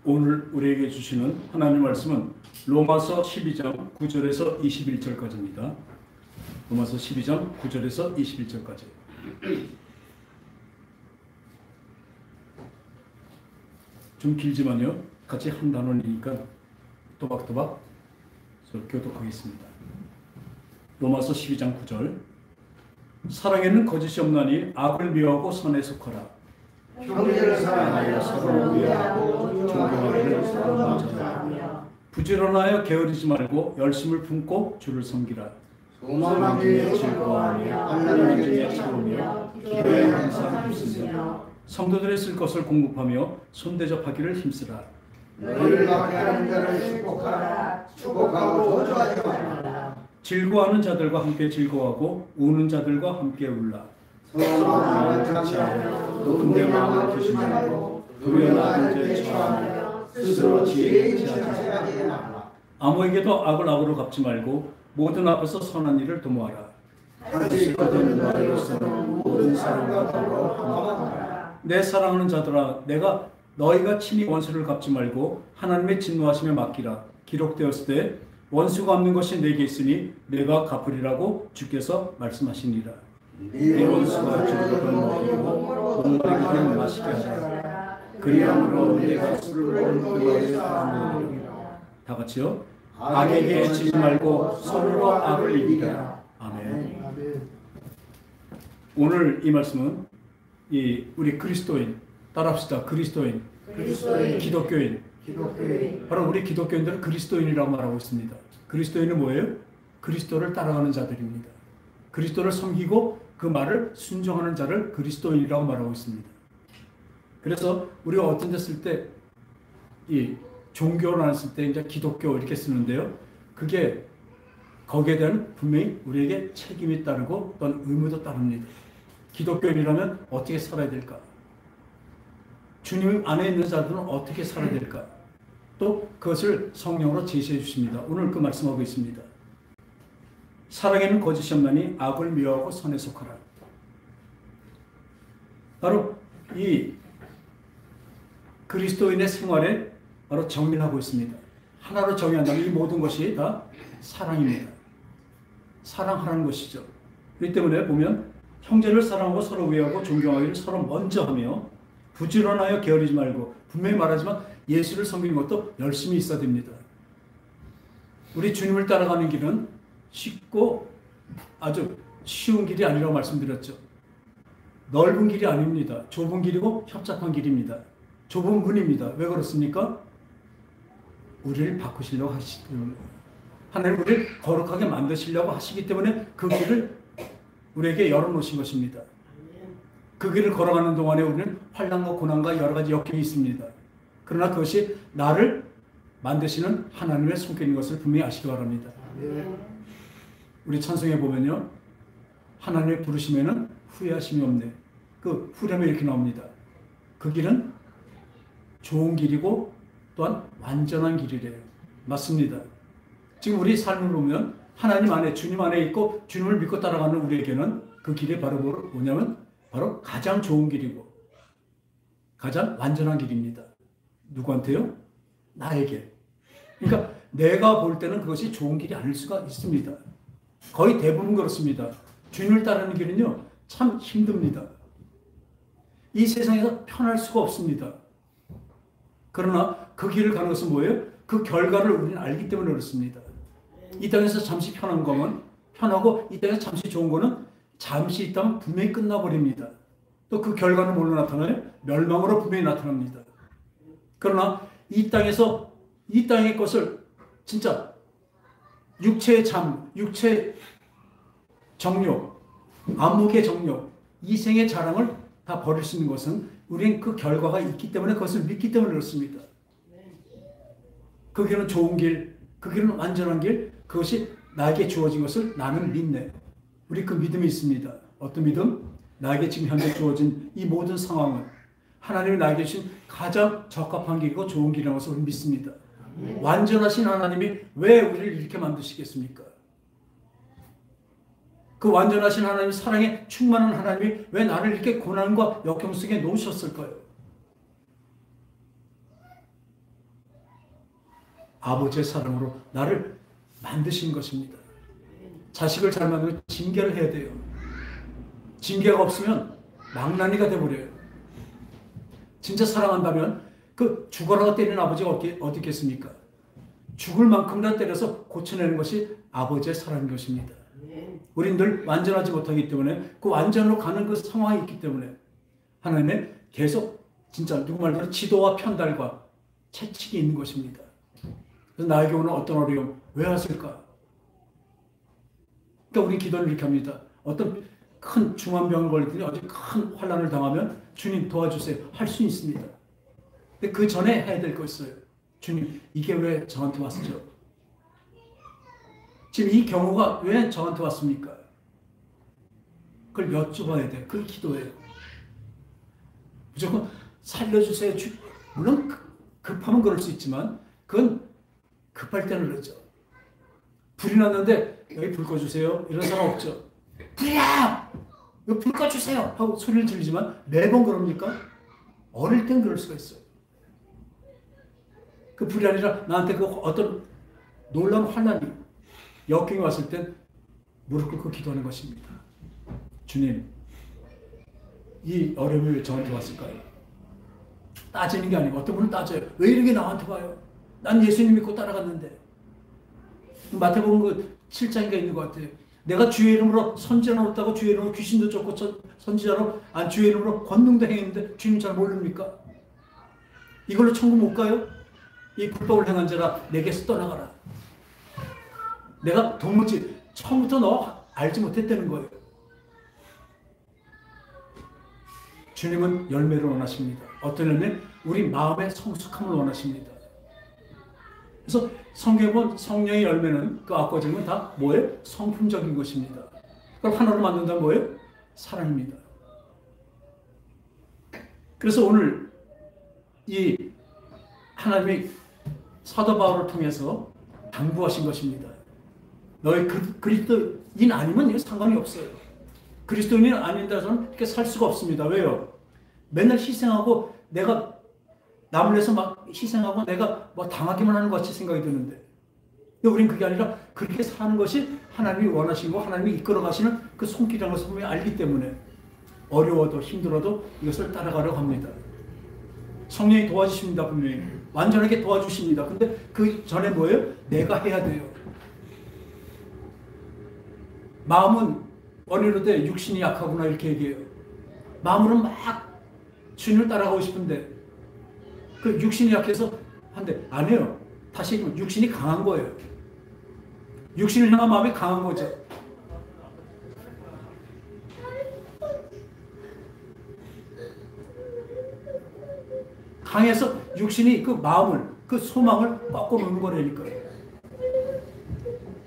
오늘 우리에게 주시는 하나님 말씀은 로마서 12장 9절에서 21절까지입니다. 로마서 12장 9절에서 21절까지. 좀 길지만요, 같이 한 단원이니까 또박또박 교독하겠습니다. 로마서 12장 9절. 사랑에는 거짓이 없나니 악을 미워하고 선에 속하라. 형제를 사랑하여 서로 위하고 존경하기를 서로 먼저하며 부지런하여 게으르지 말고 열심을 품고 주를 섬기라. 소망 중에 즐거워하며 환난 중에 참으며 기도에 항상 힘쓰며 성도들의 쓸 것을 공급하며 손대접하기를 힘쓰라. 너희를 받게 하는 자를 축복하라. 축복하고 저주하지 말라. 즐거워하는 자들과 함께 즐거워하고 우는 자들과 함께 울라. 서로 마음을 같이하여 높은 마음을 조심하고 도련한 죄에 처하며 스스로 지혜에 인치하지 말라. 아무에게도 악을 악으로 갚지 말고 모든 앞에서 선한 일을 도모하라. 다시 거듭 너희로서는 모든 사람과 더불어 화목하라. 내 사랑하는 자들아, 내가 너희가 친히 원수를 갚지 말고 하나님의 진노하심에 맡기라. 기록되었을 때 원수가 없는 것이 내게 있으니 내가 갚으리라고 주께서 말씀하시니라. 네 원수가 주를 먹이고 목마르기를 마시게 하라. 그리함으로 네가 술을 먹는 것을 사랑하느니라. 다 같이요. 악에게 지지 말고 서로 악을 이기라. 아멘. 오늘 이 말씀은 우리 그리스도인, 따라합시다. 그리스도인, 기독교인. 바로 우리 기독교인들은 그리스도인이라고 말하고 있습니다. 그리스도인은 뭐예요? 그리스도를 따라가는 자들입니다. 그리스도를 섬기고 그 말을 순종하는 자를 그리스도인이라고 말하고 있습니다. 그래서 우리가 어떤 데 쓸 때 이 종교를 쓸 때 이제 기독교 이렇게 쓰는데요. 그게 거기에 대한 분명히 우리에게 책임이 따르고 또는 의무도 따릅니다. 기독교인이라면 어떻게 살아야 될까? 주님 안에 있는 자들은 어떻게 살아야 될까? 또 그것을 성령으로 제시해 주십니다. 오늘 그 말씀하고 있습니다. 사랑에는 거짓이 없나니 악을 미워하고 선에 속하라. 바로 이 그리스도인의 생활에 바로 정리하고 있습니다. 하나로 정의한다면 이 모든 것이 다 사랑입니다. 사랑하라는 것이죠. 그렇기 때문에 보면 형제를 사랑하고 서로 위하고 존경하기를 서로 먼저 하며 부지런하여 게으르지 말고, 분명히 말하지만 예수를 섬기는 것도 열심히 있어야 됩니다. 우리 주님을 따라가는 길은 쉽고 아주 쉬운 길이 아니라고 말씀드렸죠. 넓은 길이 아닙니다. 좁은 길이고 협착한 길입니다. 좁은 문입니다. 왜 그렇습니까? 우리를 바꾸시려고 하시기 때문에, 하나님 우리를 거룩하게 만드시려고 하시기 때문에 그 길을 우리에게 열어놓으신 것입니다. 그 길을 걸어가는 동안에 우리는 환난과 고난과 여러 가지 역경이 있습니다. 그러나 그것이 나를 만드시는 하나님의 손길인 있는 것을 분명히 아시기 바랍니다. 우리 찬송에 보면요, 하나님의 부르심에는 후회하심이 없네. 그 후렴에 이렇게 나옵니다. 그 길은 좋은 길이고 또한 완전한 길이래요. 맞습니다. 지금 우리 삶을 보면 하나님 안에, 주님 안에 있고 주님을 믿고 따라가는 우리에게는 그 길이 바로 뭐냐면 바로 가장 좋은 길이고 가장 완전한 길입니다. 누구한테요? 나에게. 그러니까 내가 볼 때는 그것이 좋은 길이 아닐 수가 있습니다. 거의 대부분 그렇습니다. 주님을 따르는 길은요, 참 힘듭니다. 이 세상에서 편할 수가 없습니다. 그러나 그 길을 가는 것은 뭐예요? 그 결과를 우리는 알기 때문에 그렇습니다. 이 땅에서 잠시 편한 거면 편하고, 이 땅에서 잠시 좋은 거는 잠시 있다면 분명히 끝나버립니다. 또 그 결과는 뭘로 나타나요? 멸망으로 분명히 나타납니다. 그러나 이 땅에서 이 땅의 것을 진짜 육체의 잠, 육체의 정욕, 안목의 정욕, 이생의 자랑을 다 버릴 수 있는 것은 우리는 그 결과가 있기 때문에, 그것을 믿기 때문에 그렇습니다. 그 길은 좋은 길, 그 길은 완전한 길, 그것이 나에게 주어진 것을 나는 믿네. 우리 그 믿음이 있습니다. 어떤 믿음? 나에게 지금 현재 주어진 이 모든 상황은 하나님이 나에게 주신 가장 적합한 길이고 좋은 길이라는 것을 우리 믿습니다. 완전하신 하나님이 왜 우리를 이렇게 만드시겠습니까? 그 완전하신 하나님, 사랑에 충만한 하나님이 왜 나를 이렇게 고난과 역경 속에 놓으셨을까요? 아버지의 사랑으로 나를 만드신 것입니다. 자식을 잘 만들면 징계를 해야 돼요. 징계가 없으면 망나니가 돼버려요. 진짜 사랑한다면 그 죽어라고 때리는 아버지가 어디 있겠습니까? 죽을 만큼이나 때려서 고쳐내는 것이 아버지의 사랑인 것입니다. 우린 늘 완전하지 못하기 때문에 그 완전으로 가는 그 상황이 있기 때문에 하나님은 계속 진짜 누구 말대로 지도와 편달과 채찍이 있는 것입니다. 그래서 나에게 오는 어떤 어려움 왜 왔을까? 그러니까 우리 기도를 이렇게 합니다. 어떤 큰 중환병을 걸리더니 아주 큰 환난을 당하면 주님 도와주세요 할 수 있습니다. 근데 그 전에 해야 될 거 있어요. 주님 이게 왜 저한테 왔죠? 지금 이 경우가 왜 저한테 왔습니까? 그걸 여쭤봐야 돼요. 그게 기도예요. 무조건 살려주세요. 물론 급하면 그럴 수 있지만 그건 급할 때는 그러죠. 불이 났는데 여기 불 꺼주세요. 이런 사람 없죠. 불이야! 여기 불 꺼주세요! 하고 소리를 지르지만 매번 그럽니까? 어릴 땐 그럴 수가 있어요. 그 불이 아니라 나한테 그 어떤 놀라운 환난이 역경이 왔을 땐 무릎 꿇고 기도하는 것입니다. 주님, 이 어려움이 왜 저한테 왔을까요? 따지는 게 아니고 어떤 분은 따져요. 왜 이렇게 나한테 와요? 난 예수님 믿고 따라갔는데. 마태복음 그 7장인가 있는 것 같아요. 내가 주의 이름으로 선지자 노릇하고 주의 이름으로 귀신도 쫓고 선지자로 주의 이름으로 권능도 행했는데 주님 잘 모릅니까? 이걸로 천국 못 가요? 이 불법을 행한 자라 내게서 떠나가라. 내가 도무지 처음부터 너 알지 못했다는 거예요. 주님은 열매를 원하십니다. 어떤 열매? 우리 마음의 성숙함을 원하십니다. 그래서 성경에 본 성령의 열매는 그 앞과 뒤는 다 뭐예요? 성품적인 것입니다. 그걸 하나로 만든다면 뭐예요? 사랑입니다. 그래서 오늘 이 하나님이 사도 바울을 통해서 당부하신 것입니다. 너희 그리스도인 아니면 이거 상관이 없어요. 그리스도인이 아닌다서는 이렇게 살 수가 없습니다. 왜요? 맨날 희생하고 내가 남을 위해서 막 희생하고 내가 뭐 당하기만 하는 것 같이 생각이 드는데 우린 그게 아니라 그렇게 사는 것이 하나님이 원하시고 하나님이 이끌어 가시는 그 손길이라는 것을 분명히 알기 때문에 어려워도 힘들어도 이것을 따라가려고 합니다. 성령이 도와주십니다. 분명히 완전하게 도와주십니다. 근데 그 전에 뭐예요? 내가 해야 돼요. 마음은 어리로되 육신이 약하구나 이렇게 얘기해요. 마음으로는 막 주님을 따라가고 싶은데 그 육신이 약해서 한데 안 해요. 다시 육신이 강한 거예요. 육신을 향한 마음이 강한 거죠. 강해서 육신이 그 마음을 그 소망을 꺾고 놓는 거라니까요.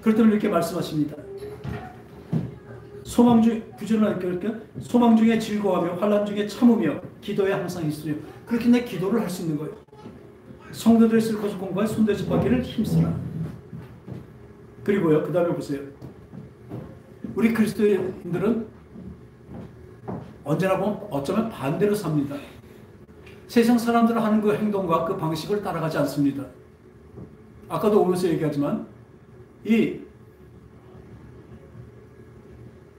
그럴 때는 이렇게 말씀하십니다. 소망 중에 즐거워하며 환난 중에 참으며 기도에 항상 있으려. 그렇게 내 기도를 할 수 있는 거예요. 성도들이 쓸 것을 공부해 손대접하기를 힘쓰라. 그리고요, 그 다음에 보세요. 우리 그리스도인들은 언제나 보면 어쩌면 반대로 삽니다. 세상 사람들은 하는 그 행동과 그 방식을 따라가지 않습니다. 아까도 오면서 얘기하지만 이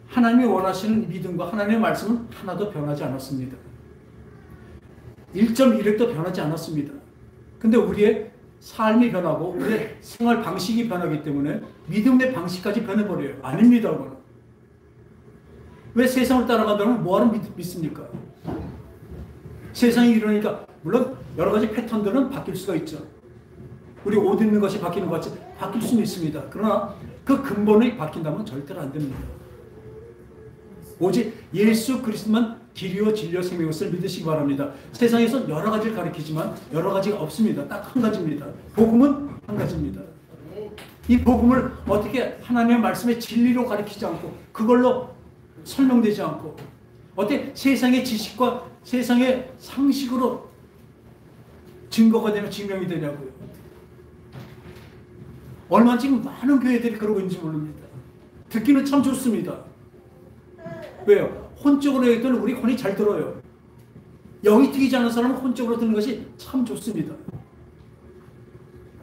하나님이 원하시는 믿음과 하나님의 말씀은 하나도 변하지 않았습니다. 1.1획도 변하지 않았습니다. 근데 우리의 삶이 변하고 우리의 생활 방식이 변하기 때문에 믿음의 방식까지 변해버려요. 아닙니다. 그거는. 왜 세상을 따라간다면 뭐하러 믿습니까? 세상이 이러니까 물론 여러 가지 패턴들은 바뀔 수가 있죠. 우리 옷 입는 것이 바뀌는 것 같이 바뀔 수는 있습니다. 그러나 그 근본이 바뀐다면 절대로 안 됩니다. 오직 예수 그리스도만 길이요 진리요 생명인 것을 믿으시기 바랍니다. 세상에서 여러 가지를 가르치지만 여러 가지가 없습니다. 딱 한 가지입니다. 복음은 한 가지입니다. 이 복음을 어떻게 하나님의 말씀의 진리로 가르치지 않고 그걸로 설명되지 않고 어떻게 세상의 지식과 세상의 상식으로 증거가 되며 증명이 되냐고요. 얼마나 지금 많은 교회들이 그러고 있는지 모릅니다. 듣기는 참 좋습니다. 왜요? 혼적으로 얘기할 때는 우리 혼이 잘 들어요. 영이 튀기지 않은 사람은 혼적으로 듣는 것이 참 좋습니다.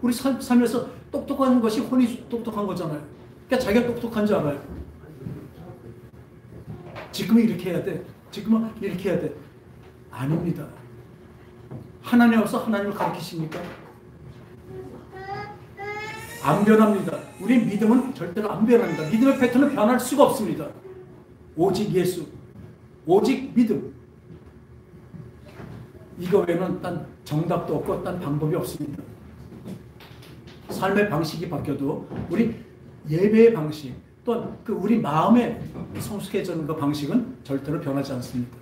우리 삶에서 똑똑한 것이 혼이 똑똑한 거잖아요. 그러니까 자기가 똑똑한 줄 알아요. 지금은 이렇게 해야 돼. 지금은 이렇게 해야 돼. 아닙니다. 하나님 앞에서 하나님을 가르치십니까? 안 변합니다. 우리 믿음은 절대로 안 변합니다. 믿음의 패턴은 변할 수가 없습니다. 오직 예수, 오직 믿음. 이거 외에는 딴 정답도 없고 딴 방법이 없습니다. 삶의 방식이 바뀌어도 우리 예배의 방식, 또한 그 우리 마음의 성숙해지는 그 방식은 절대로 변하지 않습니다.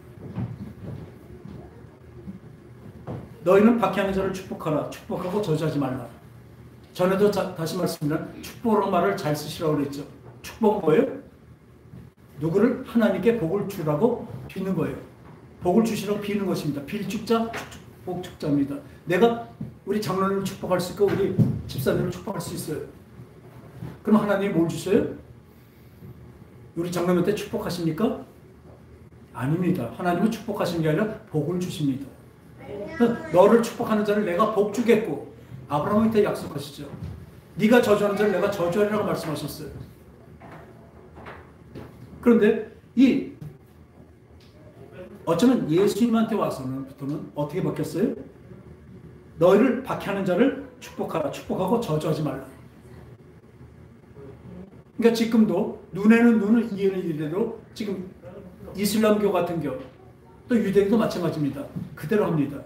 너희는 박해하는 자를 축복하라. 축복하고 저주하지 말라. 전에도 다시 말씀드리면 축복이라는 말을 잘 쓰시라고 그랬죠. 축복은 뭐예요? 누구를 하나님께 복을 주라고 비는 거예요. 복을 주시라고 비는 것입니다. 빌축자, 복축자입니다. 내가 우리 장로님을 축복할 수 있고 우리 집사님을 축복할 수 있어요. 그럼 하나님이 뭘 주셔요? 우리 장로님한테 축복하십니까? 아닙니다. 하나님은 축복하시는 게 아니라 복을 주십니다. 너를 축복하는 자를 내가 복 주겠고, 아브라함한테 약속하시죠. 네가 저주하는 자를 내가 저주하리라고 말씀하셨어요. 그런데 어쩌면 예수님한테 와서는부터는 어떻게 바뀌었어요? 너희를 박해하는 자를 축복하라. 축복하고 저주하지 말라. 그러니까 지금도 눈에는 눈을 이에는 이대로 지금 이슬람교 같은 교, 또 유대교도 마찬가지입니다. 그대로 합니다.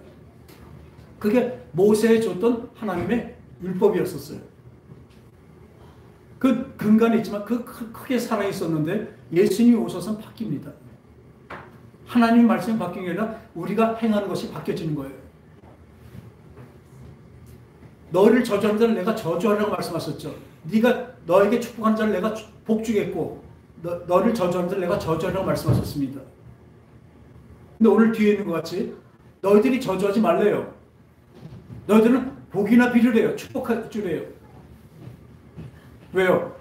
그게 모세에 줬던 하나님의 율법이었었어요. 그 근간이 있지만 그 크게 살아있었는데 예수님이 오셔서 바뀝니다. 하나님 말씀이 바뀌는 게 아니라 우리가 행하는 것이 바뀌어지는 거예요. 너희를 저주하는 자를 내가 저주하라고 말씀하셨죠. 네가 너에게 축복하는 자를 내가 복 주겠고 너를 저주하는 자를 내가 저주하라고 말씀하셨습니다. 근데 오늘 뒤에 있는 것 같이 너희들이 저주하지 말래요. 너희들은 복이나 비를 축복할 줄이에요. 왜요?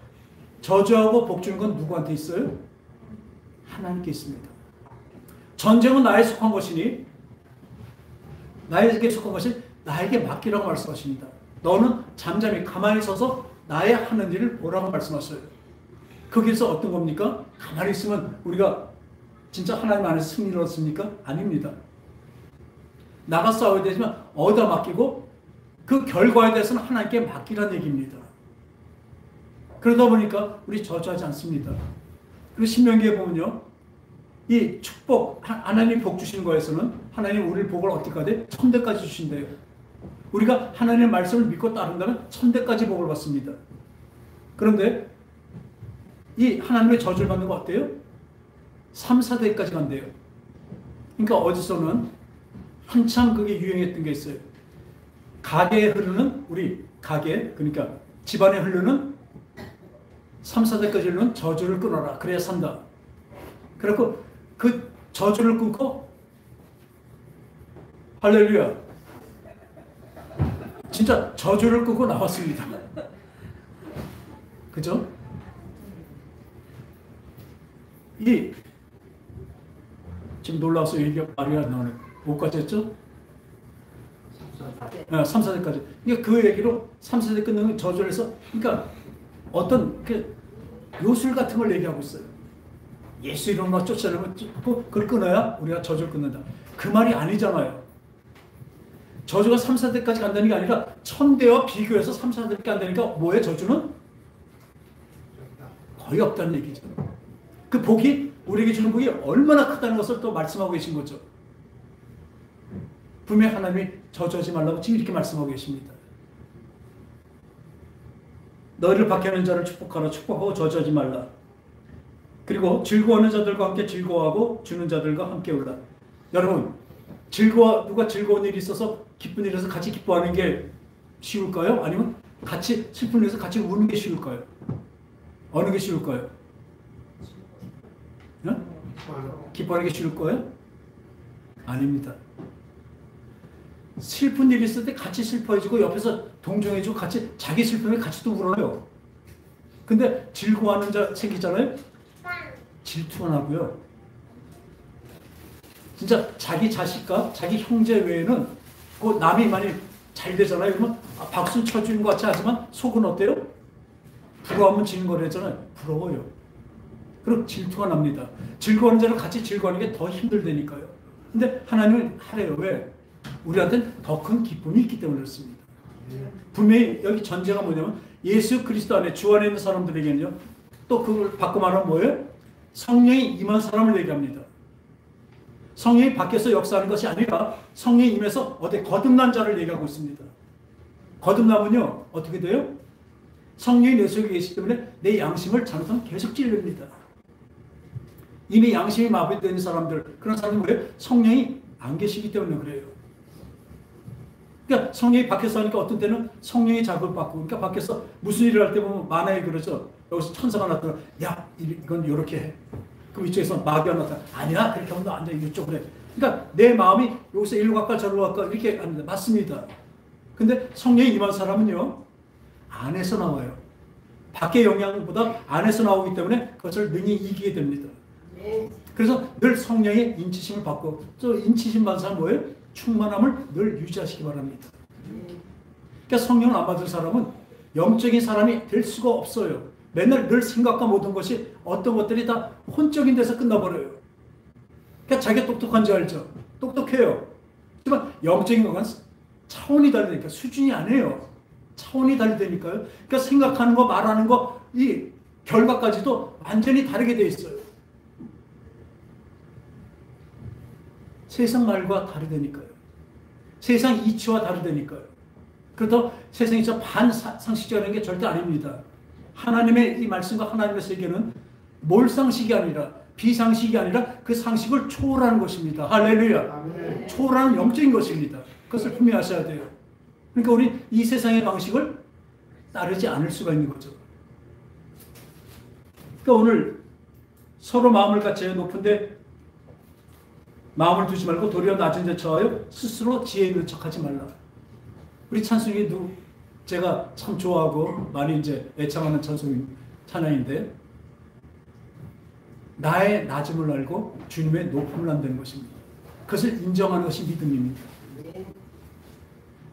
저주하고 복 주는 건 누구한테 있어요? 하나님께 있습니다. 전쟁은 나에 속한 것이니 나에게 속한 것이 나에게 맡기라고 말씀하십니다. 너는 잠잠히 가만히 서서 나의 하는 일을 보라고 말씀하셔요. 거기서 어떤 겁니까? 가만히 있으면 우리가 진짜 하나님 안에서 승리를 얻습니까? 아닙니다. 나가 싸워야 되지만 어디다 맡기고 그 결과에 대해서는 하나님께 맡기라는 얘기입니다. 그러다 보니까 우리 저주하지 않습니다. 그리고 신명기에 보면요. 이 축복, 하나님 복 주시는 거에서는 하나님 우리를 복을 어떻게 하되 1000대까지 주신대요. 우리가 하나님의 말씀을 믿고 따른다면 1000대까지 복을 받습니다. 그런데 이 하나님의 저주를 받는 거 어때요? 3, 4대까지 간대요. 그러니까 어디서는 한참 그게 유행했던 게 있어요. 가게에 흐르는 우리 가게, 그러니까 집안에 흐르는 3, 4대까지 흐르는 저주를 끊어라. 그래야 산다. 그래서 그 저주를 끊고 할렐루야. 진짜 저주를 끊고 나왔습니다. 그죠? 지금 놀라워서 얘기가 말이 안 나오네. 뭐까지 했죠? 3, 4대까지. 그러니까 그 얘기로 3, 4대 끊는 저주를 해서, 그러니까 어떤 요술 같은 걸 얘기하고 있어요. 예수 이름으로 쫓아내면 그걸 끊어야 우리가 저주를 끊는다. 그 말이 아니잖아요. 저주가 3, 4대까지 간다는 게 아니라 1000대와 비교해서 3, 4대밖에 안 되니까 뭐예요? 저주는? 거의 없다는 얘기죠. 그 복이 우리에게 주는 복이 얼마나 크다는 것을 또 말씀하고 계신 거죠. 분명히 하나님이 저주하지 말라고 지금 이렇게 말씀하고 계십니다. 너희를 박해하는 자를 축복하라. 축복하고 저주하지 말라. 그리고 즐거워하는 자들과 함께 즐거워하고 주는 자들과 함께 울라. 여러분, 누가 즐거운 일이 있어서 기쁜 일에서 같이 기뻐하는 게 쉬울까요? 아니면 같이 슬픈 일에서 같이 우는 게 쉬울까요? 어느 게 쉬울까요? 네? 기뻐하는 게 쉬울 거예요? 아닙니다. 슬픈 일이 있을 때 같이 슬퍼해주고 옆에서 동정해주고 같이 자기 슬픔에 같이 또 울어요. 근데 즐거워하는 자 생기잖아요? 질투가 나고요. 진짜 자기 자식과 자기 형제 외에는 그 남이 많이 잘 되잖아요. 그러면 박수 쳐주는 것 같이 하지만 속은 어때요? 부러워하면 지는 거랬잖아요. 부러워요. 그리고 질투가 납니다. 즐거운 자를 같이 즐거워하는 게 더 힘들다니까요. 근데 하나님은 하래요. 왜? 우리한테는 더 큰 기쁨이 있기 때문에 그렇습니다. 분명히 여기 전제가 뭐냐면 예수 그리스도 안에 주 안에 있는 사람들에게는요. 또 그걸 바꿔 말하면 뭐예요? 성령이 임한 사람을 얘기합니다. 성령이 밖에서 역사하는 것이 아니라 성령이 임해서 어디 거듭난 자를 얘기하고 있습니다. 거듭나면요. 어떻게 돼요? 성령이 내 속에 계시기 때문에 내 양심을 잘못하면 계속 찔립니다. 이미 양심이 마비되는 사람들, 그런 사람은 뭐예요? 성령이 안 계시기 때문에 그래요. 그러니까 성령이 밖에서 하니까 어떤 때는 성령이 자극을 받고, 그러니까 밖에서 무슨 일을 할 때 보면 만화에 그러죠. 여기서 천사가 나타나, 야, 이건 이렇게 해. 그럼 이쪽에서 마귀가 나타나, 아니야, 그렇게 하면 너 안 돼, 이쪽으로 해. 그러니까 내 마음이 여기서 일로 갈까 저로 갈까 이렇게 합니다. 맞습니다. 근데 성령이 임한 사람은요, 안에서 나와요. 밖의 영향보다 안에서 나오기 때문에 그것을 능히 이기게 됩니다. 그래서 늘 성령의 인치심을 받고, 또 인치심 받은 사람은 뭐예요? 충만함을 늘 유지하시기 바랍니다. 그러니까 성령을 안 받은 사람은 영적인 사람이 될 수가 없어요. 맨날 늘 생각과 모든 것이 어떤 것들이 다 혼적인 데서 끝나버려요. 그러니까 자기가 똑똑한 줄 알죠. 똑똑해요. 하지만 영적인 것은 차원이 다르니까 수준이 아니에요. 차원이 다르다니까요. 그러니까 생각하는 거, 말하는 거, 이 결과까지도 완전히 다르게 돼 있어요. 세상 말과 다르다니까요. 세상 이치와 다르다니까요. 그래도 세상 이치와 반상식적인 게 절대 아닙니다. 하나님의 이 말씀과 하나님의 세계는 몰상식이 아니라 비상식이 아니라 그 상식을 초월하는 것입니다. 할렐루야. 초월하는 영적인 것입니다. 그것을 분명히 하셔야 돼요. 그러니까 우리 이 세상의 방식을 따르지 않을 수가 있는 거죠. 그러니까 오늘 서로 마음을 같이 높은데 마음을 두지 말고 도리어 낮은 데 처하여 스스로 지혜 있는 척하지 말라. 우리 찬송이 제가 참 좋아하고 많이 이제 애창하는 찬양인데, 나의 낮음을 알고 주님의 높음을 안다는 것입니다. 그것을 인정하는 것이 믿음입니다.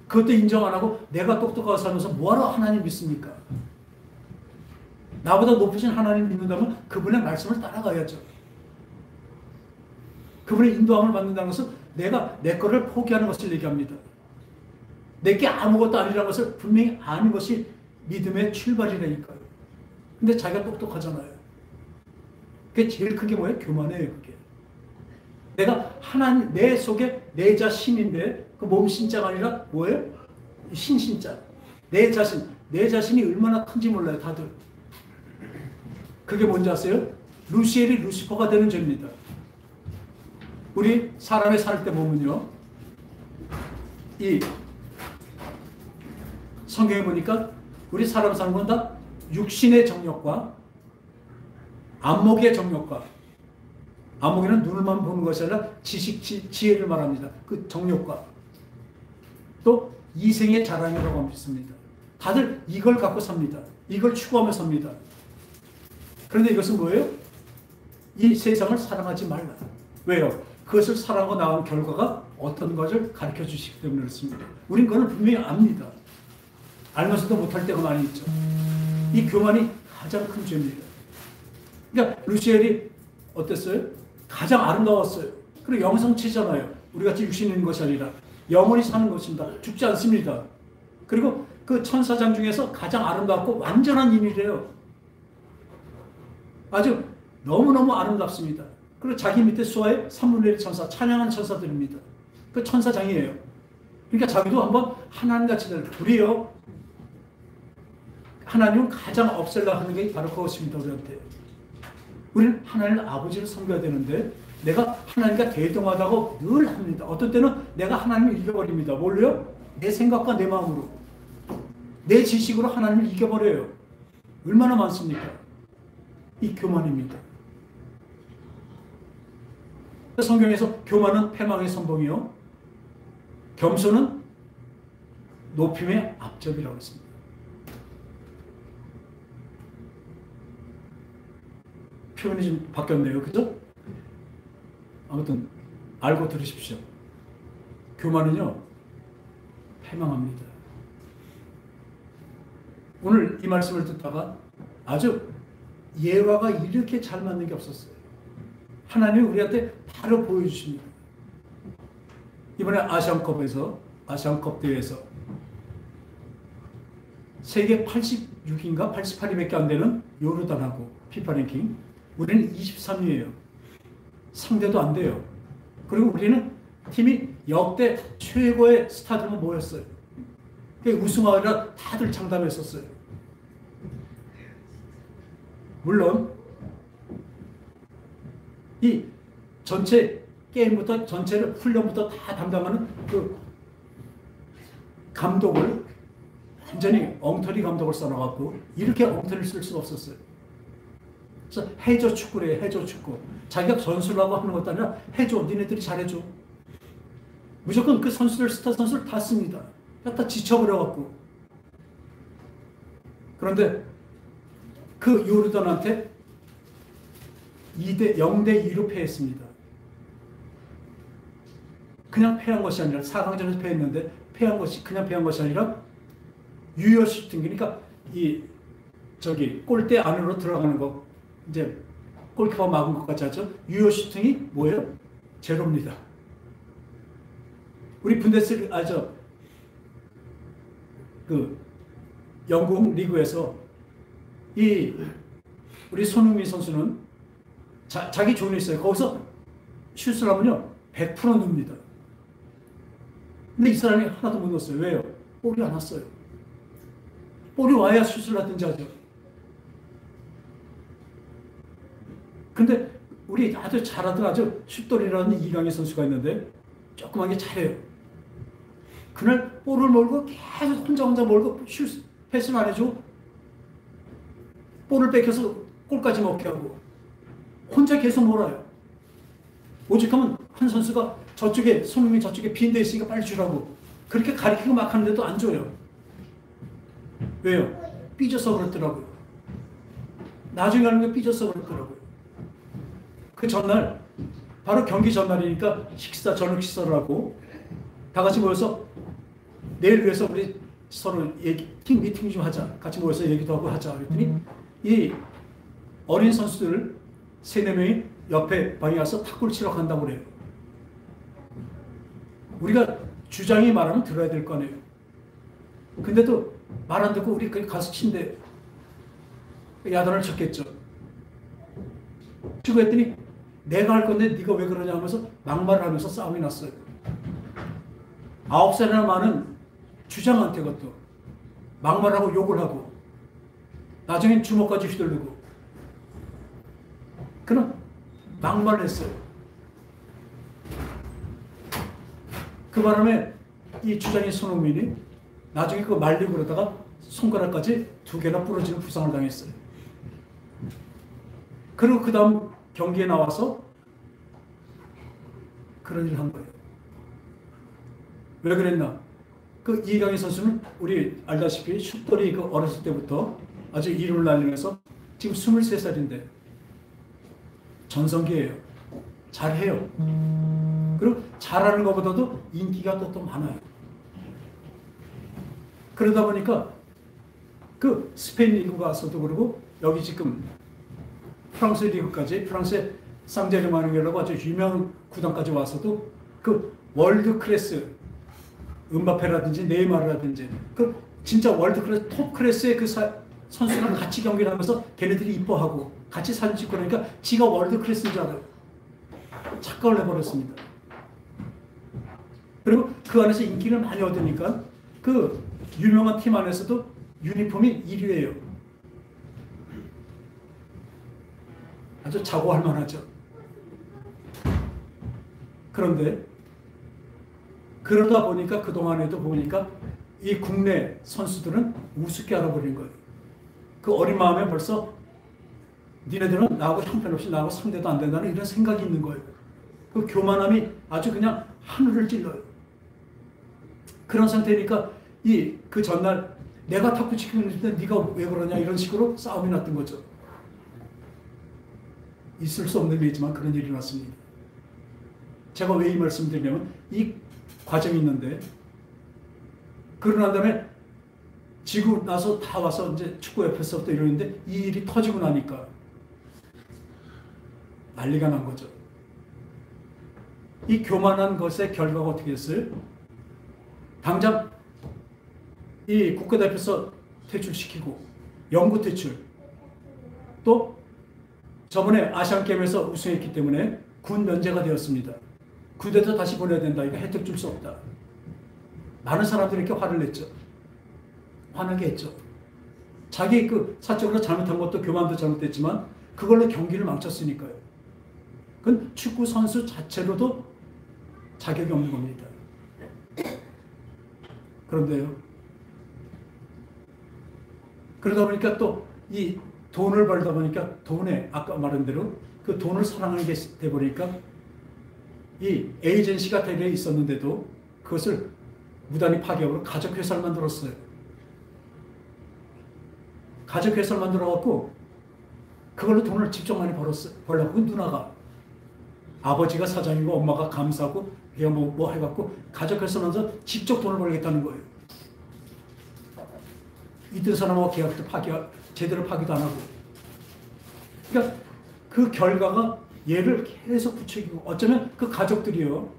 그것도 인정 안 하고 내가 똑똑하게 살면서 뭐하러 하나님 믿습니까? 나보다 높으신 하나님 믿는다면 그분의 말씀을 따라가야죠. 그분의 인도함을 받는다는 것은 내가 내 거를 포기하는 것을 얘기합니다. 내게 아무것도 아니라는 것을 분명히 아는 것이 믿음의 출발이라니까요. 근데 자기가 똑똑하잖아요. 그게 제일 큰 게 뭐예요? 교만이에요, 그게. 내가 하나님, 내 속에 내 자신인데, 그 몸신자가 아니라 뭐예요? 신신자. 내 자신이 얼마나 큰지 몰라요, 다들. 그게 뭔지 아세요? 루시엘이 루시퍼가 되는 죄입니다. 우리 사람이 살 때 보면요, 이 성경에 보니까 우리 사람 사는 건 다 육신의 정욕과 안목의 정욕과, 안목에는 눈을만 보는 것이 아니라 지식, 지혜를 말합니다. 그 정욕과 또 이생의 자랑이라고 믿습니다. 다들 이걸 갖고 삽니다. 이걸 추구하며 삽니다. 그런데 이것은 뭐예요? 이 세상을 사랑하지 말라. 왜요? 그것을 사랑하고 나온 결과가 어떤 것을 가르쳐 주시기 때문에 그렇습니다. 우린 그걸 분명히 압니다. 알면서도 못할 때가 많이 있죠. 이 교만이 가장 큰 죄입니다. 그러니까 루시엘이 어땠어요? 가장 아름다웠어요. 그리고 영성체잖아요. 우리같이 육신이 있는 것이 아니라 영원히 사는 것입니다. 죽지 않습니다. 그리고 그 천사장 중에서 가장 아름답고 완전한 인이래요. 아주 너무너무 아름답습니다. 그리고 자기 밑에 수하의 3분의 1 천사, 찬양하는 천사들입니다. 그 천사장이에요. 그러니까 자기도 한번 하나님같이 될 우리요. 하나님은 가장 없애려고 하는 게 바로 그것입니다. 우리한테. 우리는 하나님 아버지를 섬겨야 되는데 내가 하나님과 대등하다고 늘 합니다. 어떤 때는 내가 하나님을 이겨버립니다. 뭘로요? 내 생각과 내 마음으로. 내 지식으로 하나님을 이겨버려요. 얼마나 많습니까? 이 교만입니다. 성경에서 교만은 패망의 선봉이요, 겸손은 높임의 앞접이라고 했습니다. 표현이 좀 바뀌었네요. 그죠? 아무튼 알고 들으십시오. 교만은요, 패망합니다. 오늘 이 말씀을 듣다가 아주 예화가 이렇게 잘 맞는 게 없었어요. 하나님이 우리한테 바로 보여주십니다. 이번에 아시안컵 대회에서 세계 86인가 88위밖에 안 되는 요르단하고 피파 랭킹, 우리는 23위예요. 상대도 안 돼요. 그리고 우리는 팀이 역대 최고의 스타들만 모였어요. 우승하리라 다들 장담했었어요. 물론 이 전체 게임부터 전체를 훈련부터 다 담당하는 그 감독을 완전히 엉터리 감독을 써놔갖고 이렇게 엉터리를 쓸 수가 없었어요. 그래서 해줘 축구래, 해줘 축구. 자기가 전술하고 하는 것도 아니라 해줘, 니네들이 잘해줘. 무조건 그 선수들, 스타 선수를 다 씁니다. 다 지쳐버려갖고. 그런데 그 요르단한테 0대2로 패했습니다. 그냥 패한 것이 아니라 4강전에서 패했는데 그냥 패한 것이 아니라 유효 슈팅, 그러니까 골대 안으로 들어가는 거, 이제 골키퍼 막은 것 같이 하죠. 유효 슈팅이 뭐예요? 제로입니다. 우리 분데스리가 그 영국 리그에서 우리 손흥민 선수는 자기 존이 있어요. 거기서 슛을 하면요 100% 넣습니다. 근데 이 사람이 하나도 못 넣었어요. 왜요? 볼이 안 왔어요. 볼이 와야 슛을 하든지 하죠. 근데 우리 아주 잘하던 아주 슛돌이라는 이강인 선수가 있는데 조그만 게 잘해요. 그날 볼을 몰고 계속 혼자 몰고 슛 패스를 안 해줘. 볼을 뺏겨서 골까지 먹게 하고 혼자 계속 몰아요. 오직하면 한 선수가 손흥민 저쪽에 빈 데 있으니까 빨리 주라고 그렇게 가리키고 막 하는데도 안 줘요. 왜요? 삐져서 그렇더라고요. 나중에 하는 게 삐져서 그렇더라고요. 그 전날 바로 경기 전날이니까 저녁 식사를 하고 다 같이 모여서 내일 위해서 우리 서로 팀 미팅 좀 하자. 같이 모여서 얘기도 하고 하자. 그랬더니 이 어린 선수들 3-4명이 옆에 방에 가서 탁구를 치러 간다고 그래요. 우리가 주장이 말하면 들어야 될 거 아니에요. 근데도 말 안 듣고 우리 가서 친대 야단을 쳤겠죠. 치고 했더니 내가 할 건데 네가 왜 그러냐 하면서 막말을 하면서 싸움이 났어요. 9살이나 많은 주장한테 그것도 막말하고 욕을 하고 나중엔 주먹까지 휘둘르고 그럼 막말을 했어요. 그 바람에 이 주장인 손흥민이 나중에 그거 말리고 그러다가 손가락까지 2개나 부러지는 부상을 당했어요. 그리고 그 다음 경기에 나와서 그런 일을 한 거예요. 왜 그랬나? 그 이강인 선수는 우리 알다시피 슛돌이 어렸을 때부터 아주 이름을 날리면서 지금 23살인데 전성기예요. 잘해요. 그리고 잘하는 것보다도 인기가 또 많아요. 그러다 보니까 그 스페인 리그 가서도 그러고 여기 지금 프랑스 리그까지 프랑스의 상제르맹이라고 아주 유명한 구단까지 와서도 그 월드 클래스 음바페라든지 네이마르라든지 그 진짜 월드 클래스 톱 클래스의 그 선수랑 같이 경기를 하면서 걔네들이 이뻐하고 같이 사진 찍고 그러니까 지가 월드 클래스인 줄 알아요. 착각을 해버렸습니다. 그리고 그 안에서 인기를 많이 얻으니까 그 유명한 팀 안에서도 유니폼이 1위예요. 아주 자고할 만하죠. 그런데 그러다 보니까 그동안에도 보니까 이 국내 선수들은 우습게 알아버린 거예요. 그 어린 마음에 벌써 니네들은 나하고 형편없이 나하고 상대도 안 된다는 이런 생각이 있는 거예요. 그 교만함이 아주 그냥 하늘을 찔러요. 그런 상태니까 그 전날 내가 탁구 치키는데 네가 왜 그러냐 이런 식으로 싸움이 났던 거죠. 있을 수 없는 일이지만 그런 일이 났습니다. 제가 왜 이 말씀을 드리냐면 이 과정이 있는데 그러고 난 다음에 지고 나서 다 와서 이제 축구협회에서부터 이러는데 이 일이 터지고 나니까 난리가 난 거죠. 이 교만한 것의 결과가 어떻게 됐어요? 당장 이 국가대표에서 퇴출시키고 영구 퇴출, 또 저번에 아시안게임에서 우승했기 때문에 군 면제가 되었습니다. 군대도 다시 보내야 된다. 이거 혜택 줄 수 없다. 많은 사람들이 이렇게 화를 냈죠. 화나게 했죠. 자기 그 사적으로 잘못한 것도 교만도 잘못됐지만 그걸로 경기를 망쳤으니까요. 그건 축구 선수 자체로도 자격이 없는 겁니다. 그런데요. 그러다 보니까 또 이 돈을 벌다 보니까 돈에 아까 말한 대로 그 돈을 사랑하게 돼 버리니까 이 에이전시가 되어 있었는데도 그것을 무단히 파기하고 가족회사를 만들었어요. 가족회사를 만들어갖고 그걸로 돈을 직접 많이 벌려고 누나가 아버지가 사장이고 엄마가 감사하고 그냥 뭐 해갖고 가족회사 만들어서 직접 돈을 벌겠다는 거예요. 있던 사람하고 계약도 제대로 파기도 안 하고. 그러니까 그 결과가 얘를 계속 부추기고 어쩌면 그 가족들이요.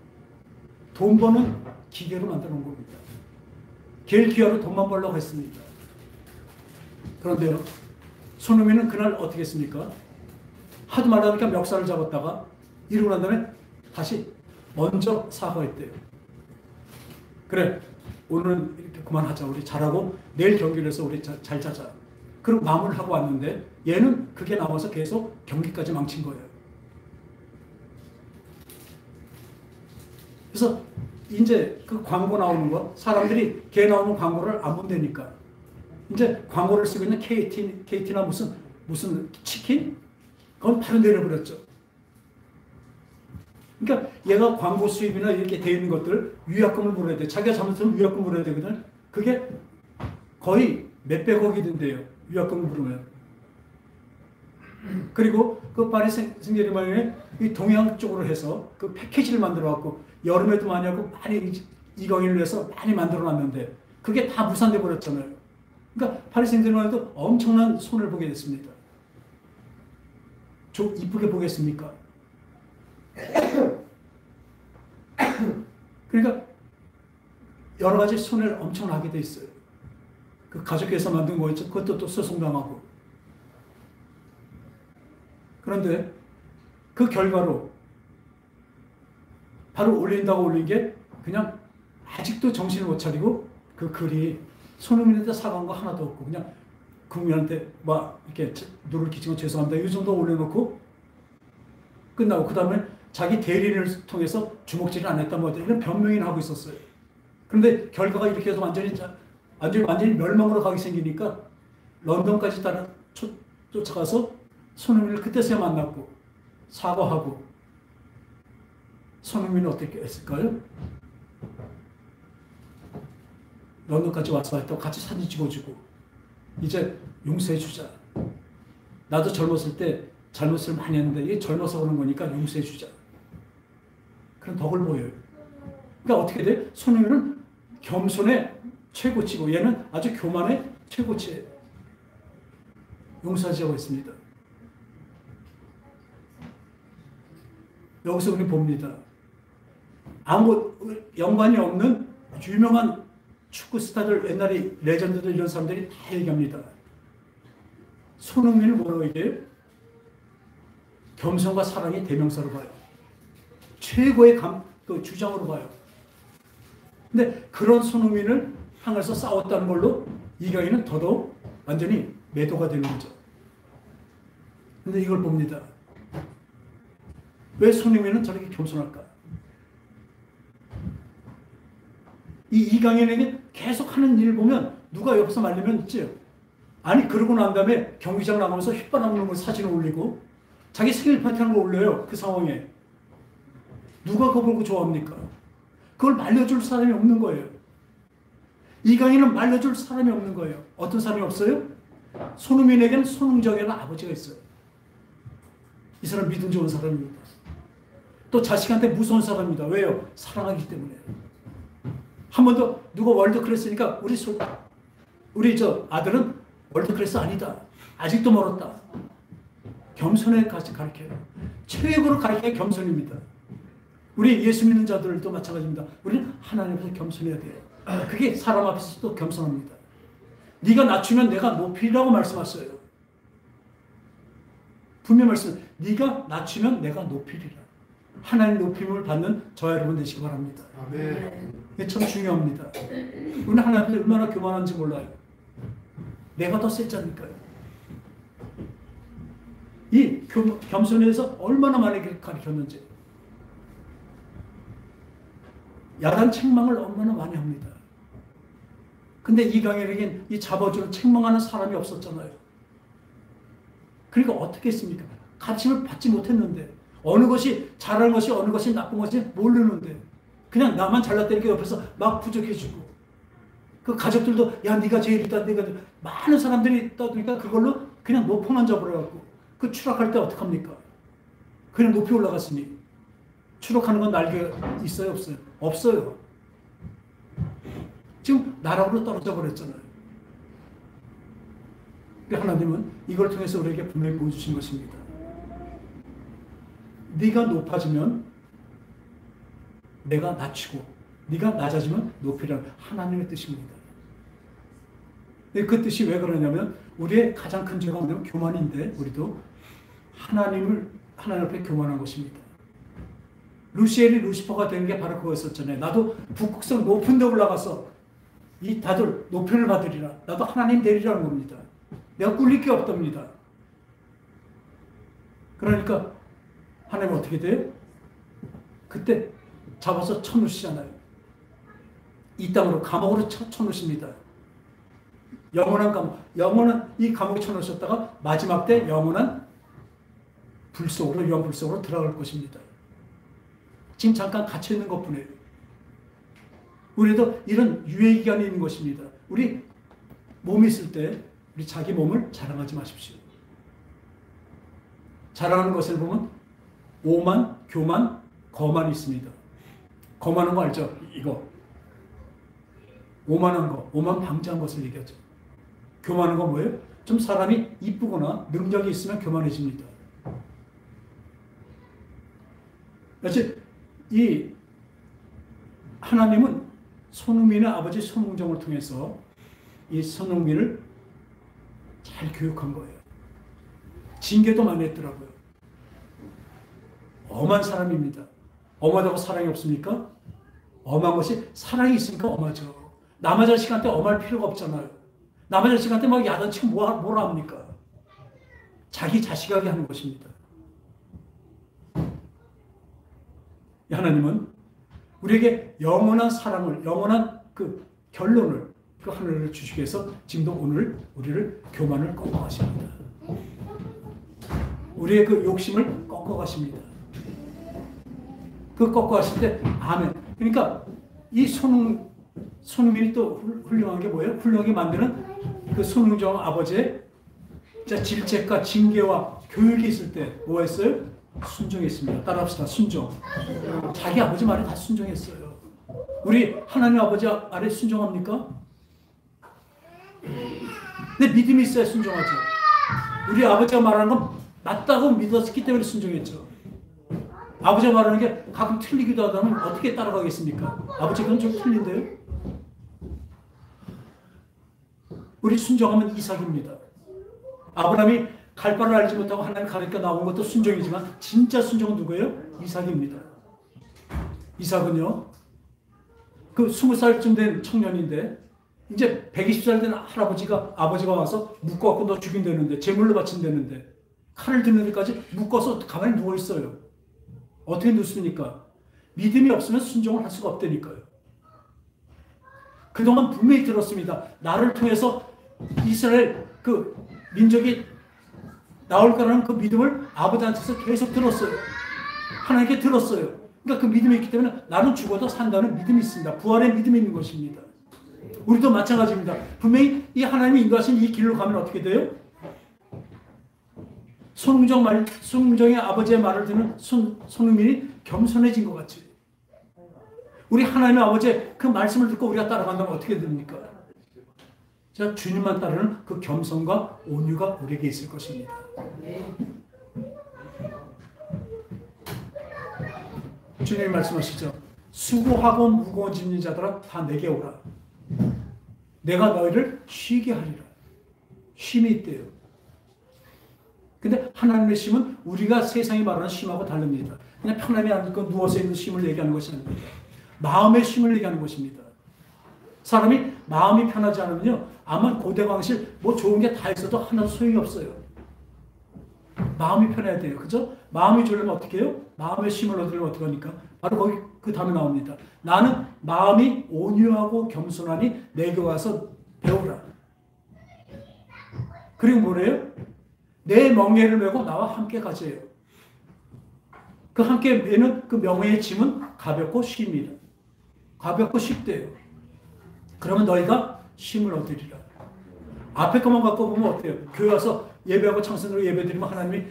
돈 버는 기계로 만들어 놓은 겁니다. 걔를 기하로 돈만 벌려고 했습니다. 그런데요. 손흥민은 그날 어떻게 했습니까? 하도 말하니까 멱살을 잡았다가 이러고 난 다음에 다시 먼저 사과했대요. 그래, 오늘은 이렇게 그만하자. 우리 잘하고 내일 경기를 해서 우리 잘 자자. 그리고 마무리를 하고 왔는데 얘는 그게 나와서 계속 경기까지 망친 거예요. 그래서 이제 그 광고 나오는 거, 사람들이 걔 나오는 광고를 안 본다니까. 이제 광고를 쓰고 있는 KT나 무슨 치킨? 그건 바로 내려버렸죠. 그러니까 얘가 광고 수입이나 이렇게 되어 있는 것들 위약금을 물어야 돼. 자기가 잘못하면 위약금 물어야 되거든. 그게 거의 몇백억이 된대요. 위약금을 물으면. 그리고 그 파리 생제르맹에 이 동양 쪽으로 해서 그 패키지를 만들어 갖고 여름에도 많이 하고 많이 이강인을 해서 많이 만들어 놨는데 그게 다 무산돼 버렸잖아요. 그러니까 파리 생제르맹도 엄청난 손을 보게 됐습니다. 좀 이쁘게 보겠습니까? 그러니까 여러 가지 손해를 엄청 나게 돼 있어요. 그 가족회사 만든 거 있죠. 그것도 또 소송당하고. 그런데 그 결과로 바로 올린다고 올린 게 그냥 아직도 정신을 못 차리고 그 글이 손흥민한테 사과한 거 하나도 없고 그냥 국민한테 막 이렇게 눈을 끼치고 죄송합니다. 이 정도 올려놓고 끝나고 그 다음에 자기 대리인을 통해서 주먹질을 안 했다 뭐 이런 변명이나 하고 있었어요. 그런데 결과가 이렇게 해서 완전히 멸망으로 가게 생기니까 런던까지 따라 쫓아가서 손흥민을 그때서야 만났고 사과하고. 손흥민은 어떻게 했을까요? 런던까지 와서 또 같이 사진 찍어주고 이제 용서해주자. 나도 젊었을 때 잘못을 많이 했는데 이게 젊어서 그런 거니까 용서해주자. 그런 덕을 보여요. 그러니까 어떻게 돼? 손흥민은 겸손의 최고치고 얘는 아주 교만의 최고치예요. 용서하자고 했습니다. 여기서 우리 봅니다. 아무 연관이 없는 유명한 축구 스타들, 옛날에 레전드들 이런 사람들이 다 얘기합니다. 손흥민을 뭐라고 얘기해요? 겸손과 사랑의 대명사로 봐요. 최고의 그 주장으로 봐요. 근데 그런 손흥민을 향해서 싸웠다는 걸로 이강인은 더더욱 완전히 매도가 되는 거죠. 근데 이걸 봅니다. 왜 손흥민은 저렇게 겸손할까? 이 이강인에게 계속 하는 일을 보면 누가 옆에서 말리면 있지요. 아니 그러고 난 다음에 경기장 나가면서 휘바람 부는 걸 사진을 올리고 자기 생일 파티하는 거 올려요. 그 상황에. 누가 그거 보고 좋아합니까? 그걸 말려줄 사람이 없는 거예요. 이강인은 말려줄 사람이 없는 거예요. 어떤 사람이 없어요? 손흥민에게는 손흥정이라는 아버지가 있어요. 이 사람 믿음 좋은 사람입니다. 또 자식한테 무서운 사람입니다. 왜요? 사랑하기 때문에. 한 번도 누가 월드클래스니까 우리 저 아들은 월드클래스 아니다. 아직도 멀었다. 겸손에까지 가르쳐요. 최고로 가르쳐야 겸손입니다. 우리 예수 믿는 자들도 마찬가지입니다. 우리는 하나님 앞에서 겸손해야 돼요. 그게 사람 앞에서도 겸손합니다. 네가 낮추면 내가 높이라고 말씀하셨어요. 분명 말씀, 네가 낮추면 내가 높이리라. 하나님 높임을 받는 저와 여러분 되시기 바랍니다. 아멘. 이게 참 중요합니다. 우리는 하나님 앞에 얼마나 교만한지 몰라요. 내가 더 세지 않을까요? 이 겸손에 대해서 얼마나 많이 가르쳤는지. 야단 책망을 얼마나 많이 합니다. 근데 이강인에겐 이 잡아주는 책망하는 사람이 없었잖아요. 그러니까 어떻게 했습니까? 가르침을 받지 못했는데, 어느 것이 잘하는 것이 어느 것이 나쁜 것이 모르는데 그냥 나만 잘났다니까 옆에서 막 부족해주고, 그 가족들도 야 네가 제일이다, 네가 많은 사람들이 떠드니까 그걸로 그냥 높이만 잡으려고. 그 추락할 때 어떡합니까? 그냥 높이 올라갔으니. 추락하는 건 날개 있어요, 없어요? 없어요. 지금 나락으로 떨어져 버렸잖아요. 하나님은 이걸 통해서 우리에게 분명히 보여주신 것입니다. 네가 높아지면 내가 낮추고, 네가 낮아지면 높이라는 하나님의 뜻입니다. 그 뜻이 왜 그러냐면 우리의 가장 큰 죄가 뭐냐면 교만인데, 우리도 하나님 앞에 교만한 것입니다. 루시엘이 루시퍼가 된 게 바로 그거였었잖아요. 나도 북극성 높은 데 올라가서 이 다들 높임을 받으리라. 나도 하나님 되리라는 겁니다. 내가 꿀릴 게 없답니다. 그러니까 하나님 어떻게 돼요? 그때 잡아서 쳐놓으시잖아요. 이 땅으로 감옥으로 쳐놓으십니다. 영원한 감옥, 영원한 이 감옥에 쳐놓으셨다가 마지막 때 영원한 불 속으로, 영불 속으로 들어갈 것입니다. 지금 잠깐 갇혀있는 것뿐이에요. 우리도 이런 유예기간이 있는 것입니다. 우리 몸이 있을 때 우리 자기 몸을 자랑하지 마십시오. 자랑하는 것을 보면 오만, 교만, 거만이 있습니다. 거만한 거 알죠? 이거. 오만한 거, 오만 방자한 것을 얘기하죠. 교만한 거 뭐예요? 좀 사람이 이쁘거나 능력이 있으면 교만해집니다. 그렇지? 이 하나님은 손흥민의 아버지 손흥정을 통해서 이 손흥민을 잘 교육한 거예요. 징계도 많이 했더라고요. 엄한 사람입니다. 엄하다고 사랑이 없습니까? 엄한 것이 사랑이 있으니까 엄하죠. 남의 자식한테 엄할 필요가 없잖아요. 남의 자식한테 막 야단치고 뭐라 합니까? 자기 자식에게 하는 것입니다. 하나님은 우리에게 영원한 사랑을, 영원한 그 결론을, 그 하늘을 주시기 위해서 지금도 오늘 우리를 교만을 꺾어 가십니다. 우리의 그 욕심을 꺾어 가십니다. 그 꺾어 가실 때 아멘. 그러니까 이 손흥민이 또 훌륭한 게 뭐예요? 훌륭하게 만드는 그 손흥정 아버지의 질책과 징계와 교육이 있을 때 뭐 했어요? 순종했습니다. 따라합시다. 순종. 자기 아버지 말에 다 순종했어요. 우리 하나님 아버지 아래 순종합니까? 근데 믿음이 있어야 순종하죠. 우리 아버지가 말하는 건 맞다고 믿었기 때문에 순종했죠. 아버지가 말하는 게 가끔 틀리기도 하다면 어떻게 따라가겠습니까? 아버지 그건 좀 틀린데요? 우리 순종하면 이삭입니다. 아브라함이 갈 바를 알지 못하고 하나님 가르쳐 나온 것도 순종이지만 진짜 순종은 누구예요? 이삭입니다. 이삭은요, 그 20살쯤 된 청년인데 이제 120살 된 아버지가 와서 묶어갖고 너 죽인다는데, 제물로 바친다는데 칼을 드는 데까지 묶어서 가만히 누워있어요. 어떻게 눕습니까? 믿음이 없으면 순종을 할 수가 없다니까요. 그동안 분명히 들었습니다. 나를 통해서 이스라엘 그 민족이 나올 거라는 그 믿음을 아버지한테서 계속 들었어요. 하나님께 들었어요. 그러니까 그 믿음이 있기 때문에 나는 죽어도 산다는 믿음이 있습니다. 부활의 믿음이 있는 것입니다. 우리도 마찬가지입니다. 분명히 이 하나님이 인도하신 이 길로 가면 어떻게 돼요? 손흥정의 아버지의 말을 듣는 손흥민이 겸손해진 것 같이. 우리 하나님의 아버지의 그 말씀을 듣고 우리가 따라간다면 어떻게 됩니까? 자, 주님만 따르는 그 겸손과 온유가 우리에게 있을 것입니다. 주님이 말씀하시죠. 수고하고 무거운 짐진 자들아 다 내게 오라. 내가 너희를 쉬게 하리라. 쉼이 있대요. 근데 하나님의 쉼은 우리가 세상이 말하는 쉼하고 다릅니다. 그냥 편안히 앉고 누워서 있는 쉼을 얘기하는 것이 아닙니다. 마음의 쉼을 얘기하는 것입니다. 사람이 마음이 편하지 않으면요, 아마 고대광실 뭐 좋은 게 다 있어도 하나도 소용이 없어요. 마음이 편해야 돼요. 그죠? 마음이 졸려면 어떻게 해요? 마음의 쉼을 얻으려면 어떻게 합니까? 바로 거기 그 단어 나옵니다. 나는 마음이 온유하고 겸손하니 내게 와서 배우라. 그리고 뭐래요? 내 멍에를 메고 나와 함께 가세요. 그 함께 메는 그 명예의 짐은 가볍고 쉽니다. 가볍고 쉽대요. 그러면 너희가 쉼을 얻으리라. 앞에 것만 갖고 보면 어때요? 교회 와서 예배하고 창선으로 예배드리면 하나님이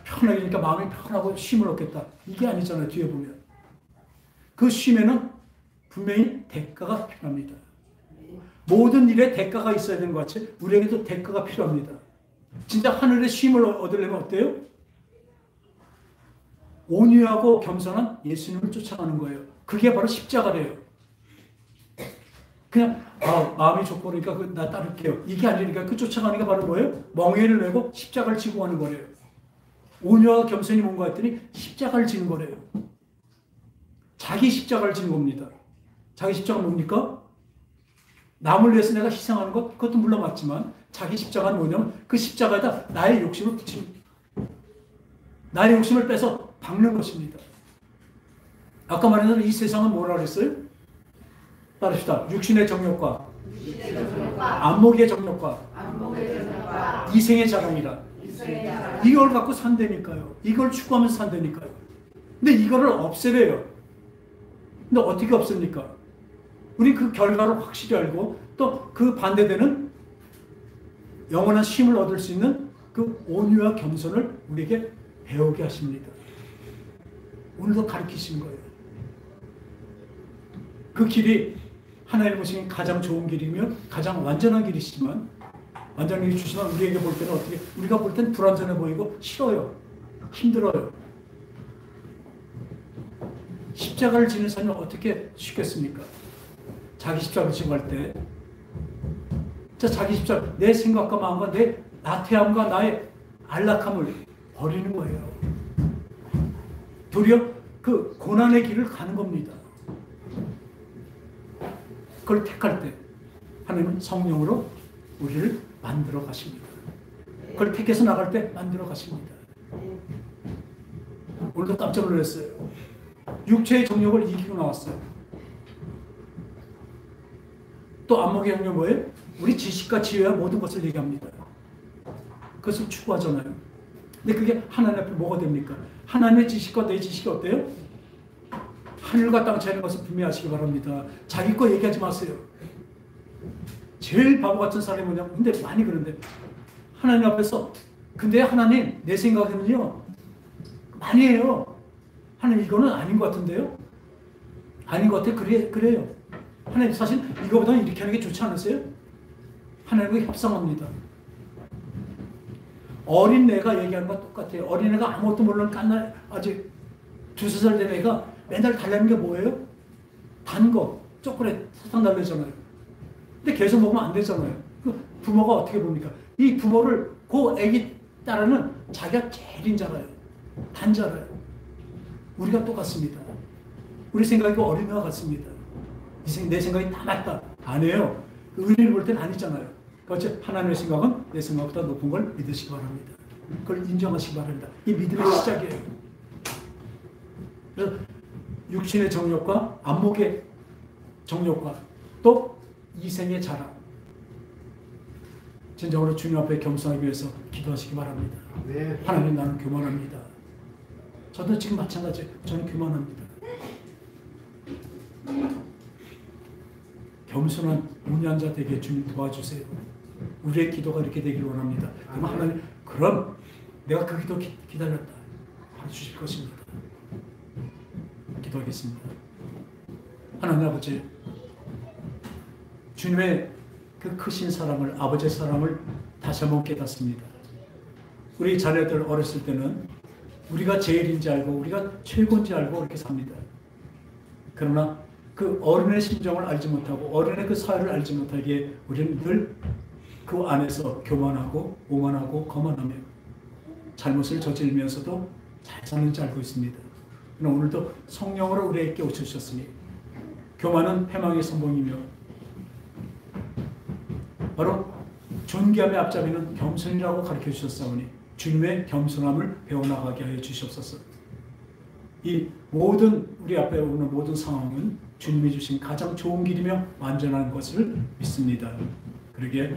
편하게 하니까 마음이 편하고 쉼을 얻겠다. 이게 아니잖아요. 뒤에 보면. 그 쉼에는 분명히 대가가 필요합니다. 모든 일에 대가가 있어야 되는 것 같이 우리에게도 대가가 필요합니다. 진짜 하늘의 쉼을 얻으려면 어때요? 온유하고 겸손한 예수님을 쫓아가는 거예요. 그게 바로 십자가래요. 그냥 마음이 좋고 그러니까 나 따를게요. 이게 아니니까 그 쫓아가는 게 바로 뭐예요? 멍에를 메고 십자가를 지고 가는 거래요. 온유와 겸손이 뭔가 했더니 십자가를 지는 거래요. 자기 십자가를 지는 겁니다. 자기 십자가는 뭡니까? 남을 위해서 내가 희생하는 것, 그것도 물론 맞지만 자기 십자가는 뭐냐면 그 십자가에다 나의 욕심을 붙이는, 나의 욕심을 빼서 박는 것입니다. 아까 말했던 이 세상은 뭐라 그랬어요? 따릅시다. 육신의 정욕과 안목의 정욕과 이생의 자랑이라. 이걸 갖고 산다니까요. 이걸 추구하면서 산다니까요. 근데 이거를 없애래요. 근데 어떻게 없습니까? 우리 그 결과를 확실히 알고 또 그 반대되는 영원한 쉼을 얻을 수 있는 그 온유와 겸손을 우리에게 배우게 하십니다. 오늘도 가르치신 거예요. 그 길이 하나님 보시기엔 가장 좋은 길이며 가장 완전한 길이시지만 완전한 길이 주시면 우리에게 볼 때는 어떻게, 우리가 볼 땐 불완전해 보이고 싫어요. 힘들어요. 십자가를 지는 사람이 어떻게 쉽겠습니까? 자기 십자가를 지고 갈 때 자기 십자가, 내 생각과 마음과 내 나태함과 나의 안락함을 버리는 거예요. 도리어 그 고난의 길을 가는 겁니다. 그걸 택할 때 하나님은 성령으로 우리를 만들어 가십니다. 그걸 택해서 나갈 때 만들어 가십니다. 오늘도 깜짝 놀랐어요. 육체의 정욕을 이기고 나왔어요. 또 안목의 영역 뭐예요? 우리 지식과 지혜와 모든 것을 얘기합니다. 그것을 추구하잖아요. 근데 그게 하나님 앞에 뭐가 됩니까? 하나님의 지식과 내 지식이 어때요? 하늘과 땅 차이는 것을 분명히 아시기 바랍니다. 자기 거 얘기하지 마세요. 제일 바보 같은 사람이 뭐냐면, 근데 많이 그런데 하나님 앞에서, 근데 하나님 내 생각에는요 많이 해요. 하나님 이거는 아닌 것 같은데요? 아닌 것 같아. 그래요. 하나님 사실 이거보다는 이렇게 하는 게 좋지 않으세요? 하나님과 협상합니다. 어린애가 얘기하는 건 똑같아요. 어린애가 아무것도 모르는 깐날 아직 2~3살 된 애가 맨날 달라는 게 뭐예요? 단 거, 초콜릿, 사탕 달래잖아요. 근데 계속 먹으면 안 되잖아요. 그 부모가 어떻게 봅니까? 이 부모를 그 애기 따라는 자기가 제일 인자라요. 단자라요. 우리가 똑같습니다. 우리 생각이 어린애와 같습니다. 내 생각이 다 맞다. 아니에요. 의리를 볼 때는 아니잖아요. 그렇지? 하나님의 생각은 내 생각보다 높은 걸 믿으시기 바랍니다. 그걸 인정하시기 바랍니다. 이 믿음의 시작이에요. 그래서 육신의 정욕과 안목의 정욕과 또 이생의 자랑, 진정으로 주님 앞에 겸손하기 위해서 기도하시기 바랍니다. 네. 하나님, 나는 교만합니다. 저도 지금 마찬가지예요. 저는 교만합니다. 겸손한 온유한 자 되게 주님 도와주세요. 우리의 기도가 이렇게 되기를 원합니다. 그럼 하나님, 그럼 내가 그 기도 기다렸다 해주실 것입니다. 기도하겠습니다. 하나님 아버지, 주님의 그 크신 사랑을, 아버지의 사랑을 다시 한번 깨닫습니다. 우리 자녀들 어렸을 때는 우리가 제일인지 알고 우리가 최고인지 알고 그렇게 삽니다. 그러나 그 어른의 심정을 알지 못하고 어른의 그 사회를 알지 못하기에 우리는 늘 그 안에서 교만하고 오만하고 거만하며 잘못을 저지르면서도 잘 사는지 알고 있습니다. 그러나 오늘도 성령으로 우리에게 깨우쳐주셨으니 교만은 패망의 선봉이며 바로 존귀함의 앞잡이는 겸손이라고 가르쳐 주셨사오니 주님의 겸손함을 배워나가게 하여 주시옵소서. 이 모든 우리 앞에 오는 모든 상황은 주님이 주신 가장 좋은 길이며 완전한 것을 믿습니다. 그러기에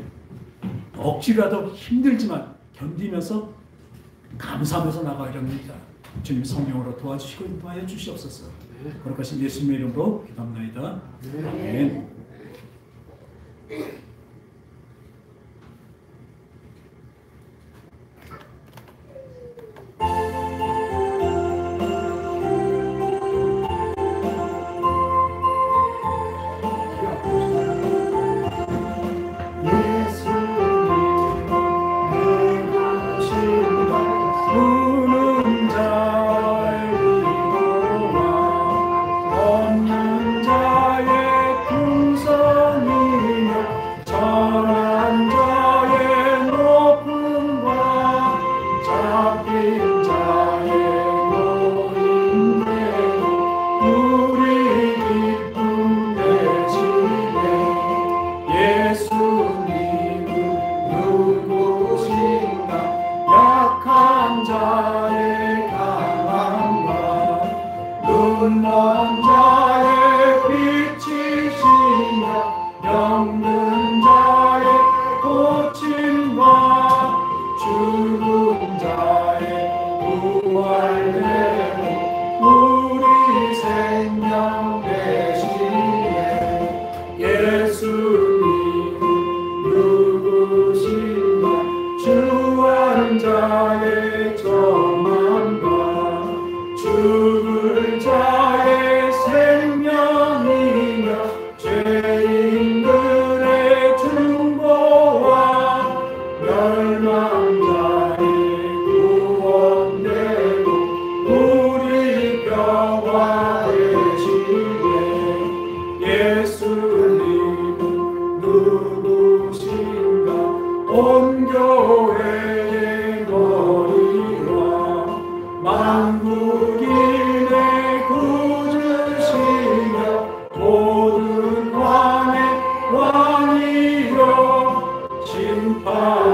억지라도 힘들지만 견디면서 감사하면서 나가려 합니다. 주님 성령으로 도와주시고 인도하여 주시옵소서. 거룩하신 예수님의 이름으로 기도합나이다. 아멘. 왕이여 심판